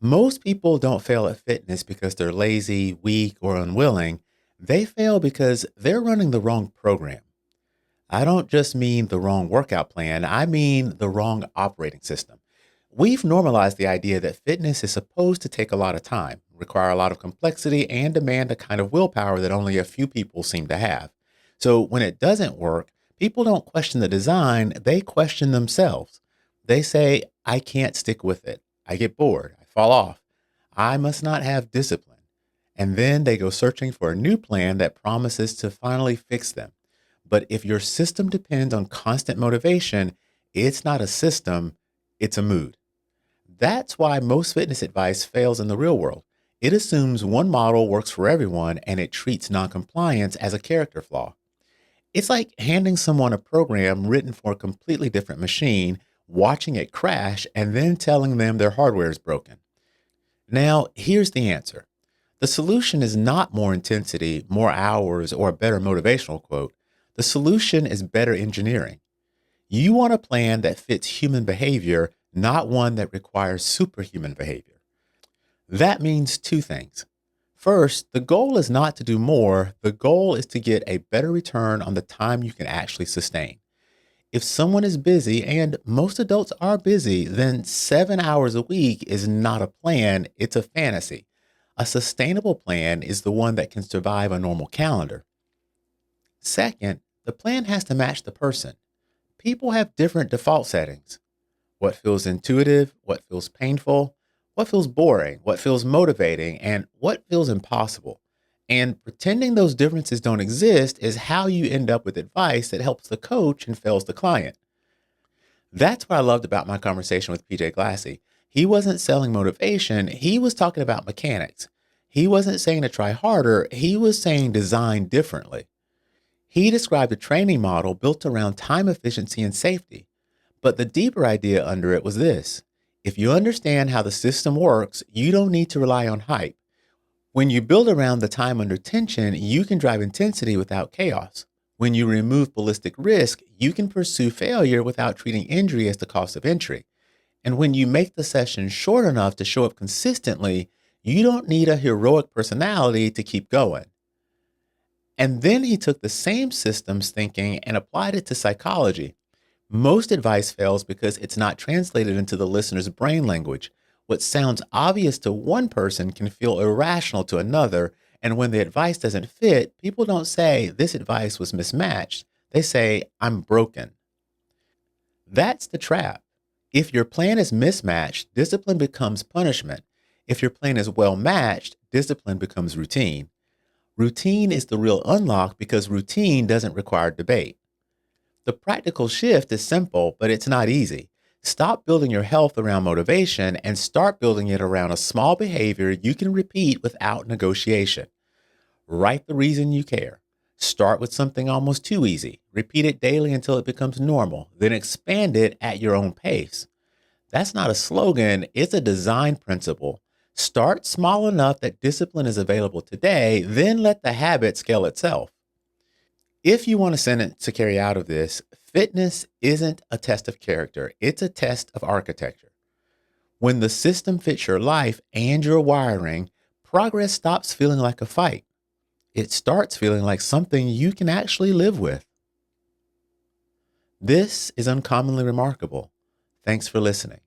Most people don't fail at fitness because they're lazy, weak, or unwilling. They fail because they're running the wrong program. I don't just mean the wrong workout plan, I mean the wrong operating system. We've normalized the idea that fitness is supposed to take a lot of time, require a lot of complexity, and demand a kind of willpower that only a few people seem to have. So when it doesn't work, people don't question the design, they question themselves. They say, I can't stick with it. I get bored. I fall off. I must not have discipline. And then they go searching for a new plan that promises to finally fix them. But if your system depends on constant motivation, it's not a system, it's a mood. That's why most fitness advice fails in the real world. It assumes one model works for everyone and it treats noncompliance as a character flaw. It's like handing someone a program written for a completely different machine, watching it crash, and then telling them their hardware is broken. Now, here's the answer. The solution is not more intensity, more hours, or a better motivational quote. The solution is better engineering. You want a plan that fits human behavior, not one that requires superhuman behavior. That means two things. First, the goal is not to do more. The goal is to get a better return on the time you can actually sustain. If someone is busy, and most adults are busy, then 7 hours a week is not a plan, it's a fantasy. A sustainable plan is the one that can survive a normal calendar. Second, the plan has to match the person. People have different default settings. What feels intuitive, what feels painful, what feels boring, what feels motivating, and what feels impossible. And pretending those differences don't exist is how you end up with advice that helps the coach and fails the client. That's what I loved about my conversation with PJ Glassey. He wasn't selling motivation, he was talking about mechanics. He wasn't saying to try harder, he was saying design differently. He described a training model built around time efficiency and safety. But the deeper idea under it was this. If you understand how the system works, you don't need to rely on hype. When you build around the time under tension, you can drive intensity without chaos. When you remove ballistic risk, you can pursue failure without treating injury as the cost of entry. And when you make the session short enough to show up consistently, you don't need a heroic personality to keep going. And then he took the same systems thinking and applied it to psychology. Most advice fails because it's not translated into the listener's brain language. What sounds obvious to one person can feel irrational to another. And when the advice doesn't fit, people don't say, this advice was mismatched. They say, I'm broken. That's the trap. If your plan is mismatched, discipline becomes punishment. If your plan is well matched, discipline becomes routine. Routine is the real unlock because routine doesn't require debate. The practical shift is simple, but it's not easy. Stop building your health around motivation and start building it around a small behavior you can repeat without negotiation. Write the reason you care. Start with something almost too easy. Repeat it daily until it becomes normal, then expand it at your own pace. That's not a slogan, it's a design principle. Start small enough that discipline is available today, then let the habit scale itself. If you want a sentence to carry out of this, fitness isn't a test of character, it's a test of architecture. When the system fits your life and your wiring, progress stops feeling like a fight. It starts feeling like something you can actually live with. This is uncommonly remarkable. Thanks for listening.